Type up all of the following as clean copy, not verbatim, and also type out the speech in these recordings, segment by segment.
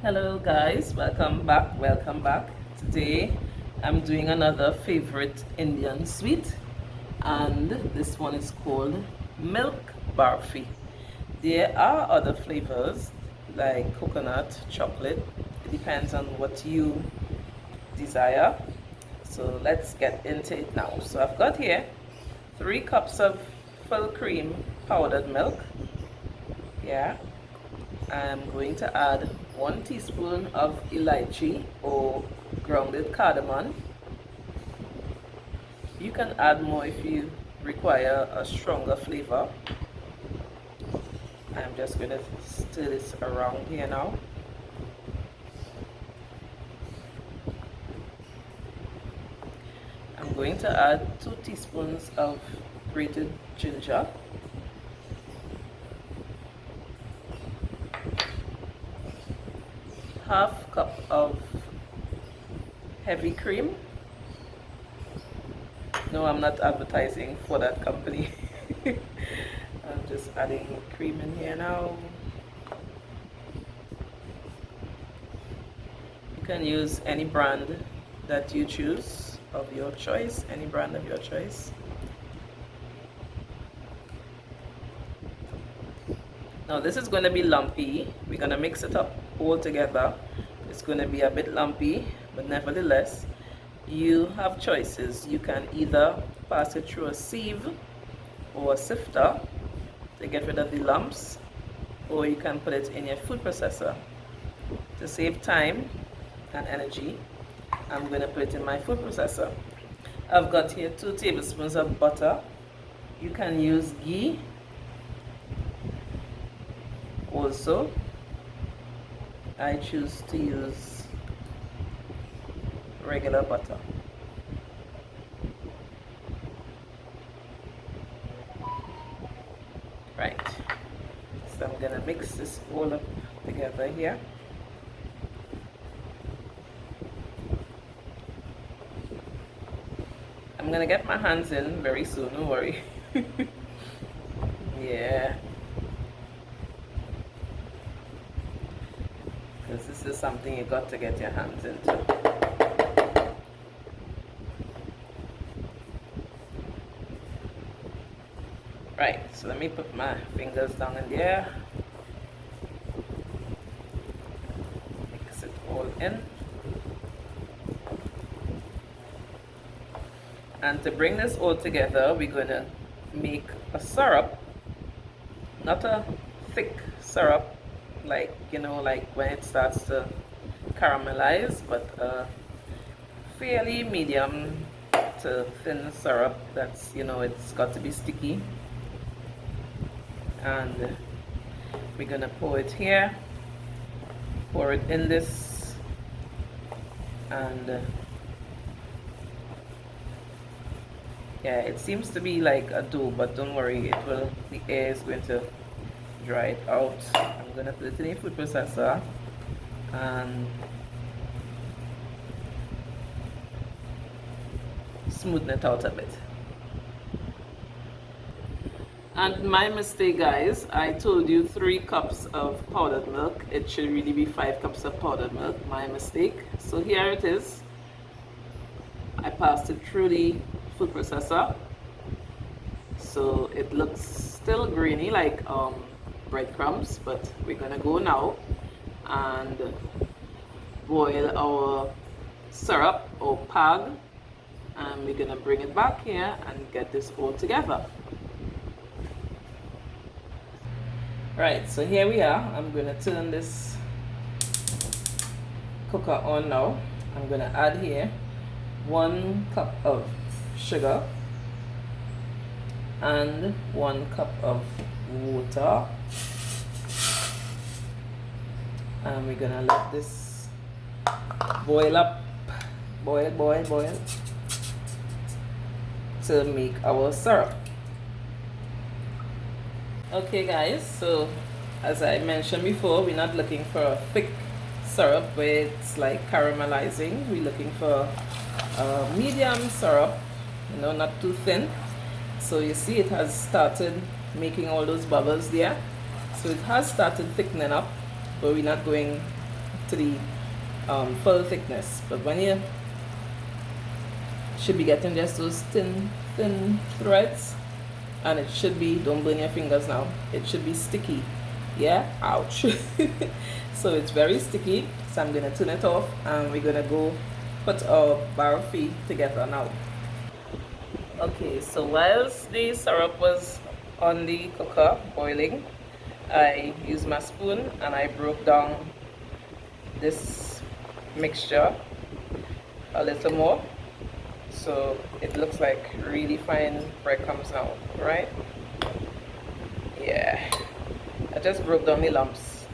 Hello guys, welcome back. Today I'm doing another favorite Indian sweet, and this one is called milk barfi. There are other flavors like coconut, chocolate. It depends on what you desire. So let's get into it now. So I've got here 3 cups of full cream powdered milk. Yeah, I'm going to add 1 teaspoon of elaichi or grounded cardamom. You can add more if you require a stronger flavor. I'm just going to stir this around here now. I'm going to add 2 teaspoons of grated ginger. Half cup of heavy cream. No, I'm not advertising for that company. I'm just adding cream in here now. You can use any brand that you choose of your choice, any brand of your choice. Now this is going to be lumpy. We're going to mix it up all together. It's going to be a bit lumpy, but nevertheless you have choices. You can either pass it through a sieve or a sifter to get rid of the lumps, or you can put it in your food processor. To save time and energy, I'm going to put it in my food processor. I've got here 2 tablespoons of butter. You can use ghee also. I choose to use regular butter. Right, so I'm gonna mix this all up together here. I'm gonna get my hands in very soon, don't worry. Yeah, because this is something you got to get your hands into. Right, so let me put my fingers down in there. Mix it all in. And to bring this all together, we're going to make a syrup. Not a thick syrup, like, you know, like when it starts to caramelize, but a fairly medium to thin syrup that's, you know, it's got to be sticky. And we're gonna pour it here, pour it in this, and yeah, it seems to be like a dough, but don't worry, it will, the air is going to dry it out. I'm gonna put it in a food processor and smoothen it out a bit. And my mistake, guys, I told you 3 cups of powdered milk. It should really be 5 cups of powdered milk. My mistake. So here it is. I passed it through the food processor. So it looks still grainy like breadcrumbs, but we're gonna go now and boil our syrup or pag, and we're gonna bring it back here and get this all together. Right, so here we are. I'm going to turn this cooker on now. I'm going to add here 1 cup of sugar and 1 cup of water. And we're going to let this boil up, boil to make our syrup. Okay guys, so as I mentioned before, we're not looking for a thick syrup where it's like caramelizing. We're looking for a medium syrup, you know, not too thin. So you see it has started making all those bubbles there. So it has started thickening up, but we're not going to the full thickness. But when you should be getting just those thin threads, and it should be, don't burn your fingers now, it should be sticky. Yeah, ouch. So it's very sticky, so I'm gonna turn it off and we're gonna go put our barfi together now. Okay, so whilst the syrup was on the cooker boiling, I used my spoon and I broke down this mixture a little more, so it looks like really fine breadcrumbs now, right? Yeah, I just broke down the lumps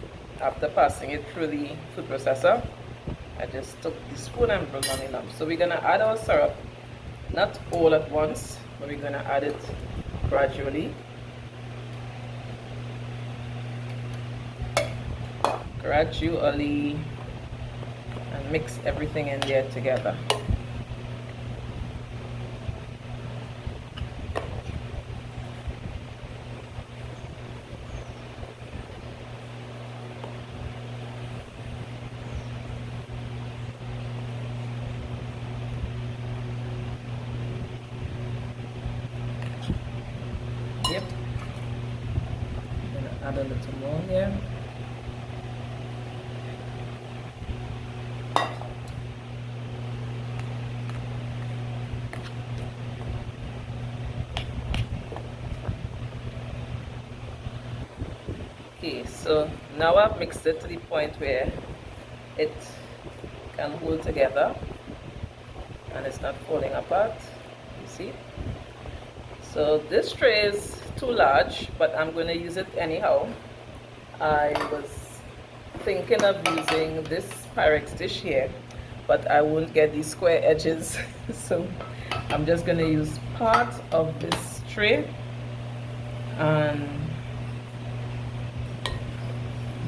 after passing it through the food processor. I just took the spoon and broke down the lumps. So we're gonna add our syrup, not all at once, but we're gonna add it gradually. And mix everything in there together. Yep. I'm gonna add a little more here. Okay, so now I've mixed it to the point where it can hold together and it's not falling apart, you see. So this tray is too large, but I'm going to use it anyhow. I was thinking of using this Pyrex dish here, but I won't get these square edges. So I'm just going to use part of this tray and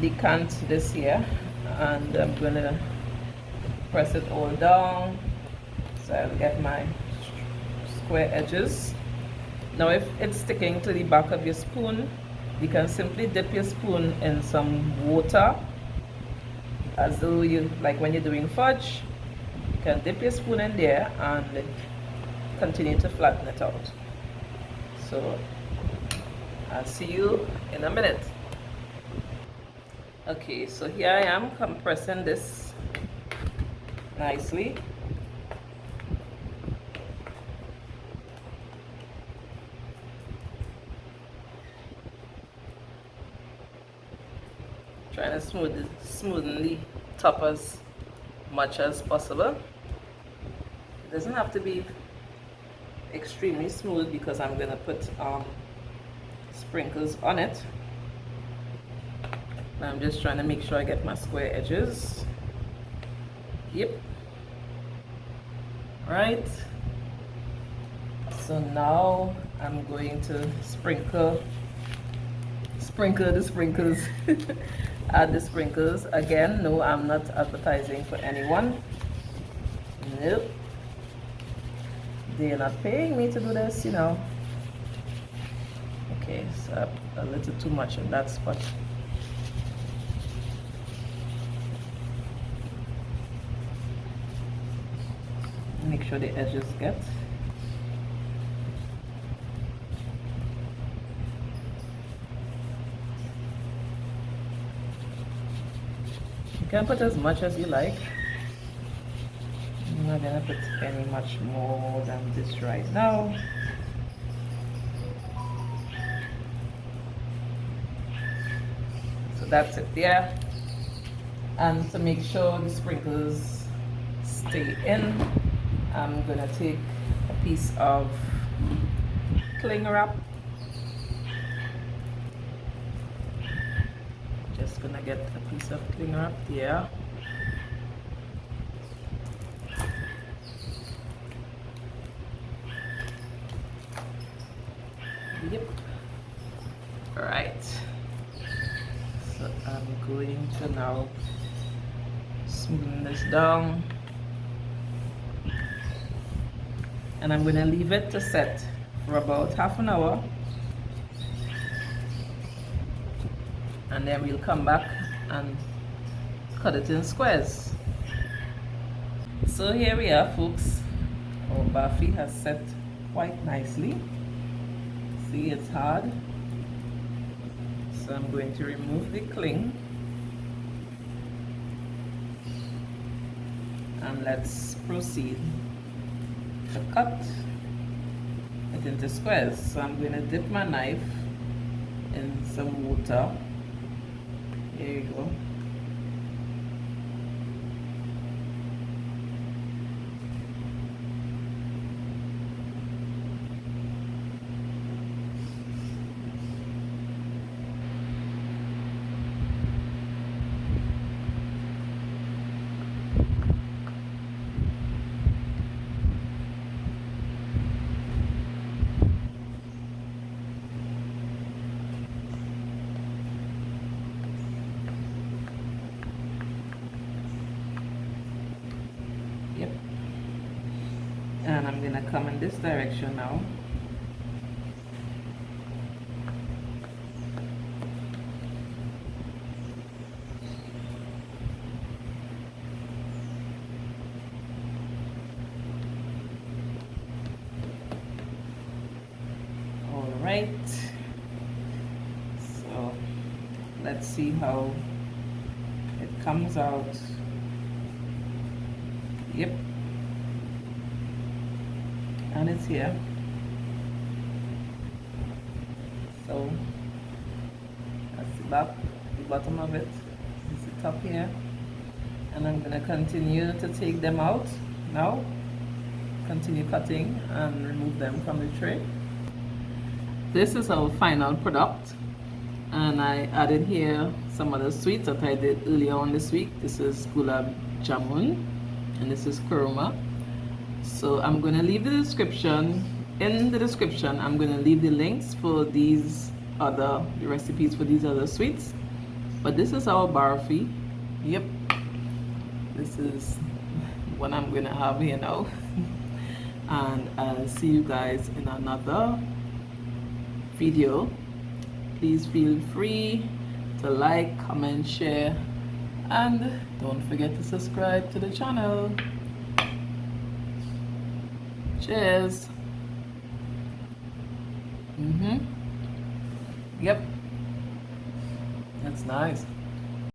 decant this here, and I'm going to press it all down so I'll get my square edges. Now if it's sticking to the back of your spoon, you can simply dip your spoon in some water, as though you, like when you're doing fudge, you can dip your spoon in there and continue to flatten it out. So I'll see you in a minute. Okay, so here I am compressing this nicely. Trying to smoothen the top as much as possible. It doesn't have to be extremely smooth because I'm going to put sprinkles on it. I'm just trying to make sure I get my square edges. Yep. Right. So now I'm going to sprinkle the sprinkles. Add the sprinkles. Again, no, I'm not advertising for anyone. Nope. They're not paying me to do this, you know. Okay, so a little too much in that spot. Make sure the edges get. You can put as much as you like. I'm not gonna put any much more than this right now. So that's it there. And to make sure the sprinkles stay in, I'm gonna take a piece of cling wrap. Just gonna get a piece of cling wrap there. Yep. All right. So I'm going to now smoothen this down. And I'm going to leave it to set for about half an hour, and then we'll come back and cut it in squares. So here we are, folks. Our Barfi has set quite nicely. See, it's hard. So I'm going to remove the cling. And let's proceed to cut it into squares. So I'm going to dip my knife in some water. Here you go. Yep. And I'm gonna come in this direction now. All right. So let's see how it comes out. Yep. And it's here. So that's the back, the bottom of it. It's the top here. And I'm gonna continue to take them out now. Continue cutting and remove them from the tray. This is our final product. And I added here some other sweets that I did earlier on this week. This is GULAB JAMOON. And this is KURMA. So I'm going to leave the description. In the description, I'm going to leave the links for these the recipes for these other sweets. But this is our Barfi. Yep. This is what I'm going to have here now. And I'll see you guys in another video. Please feel free to like, comment, share. And don't forget to subscribe to the channel. Cheers. Yep. That's nice.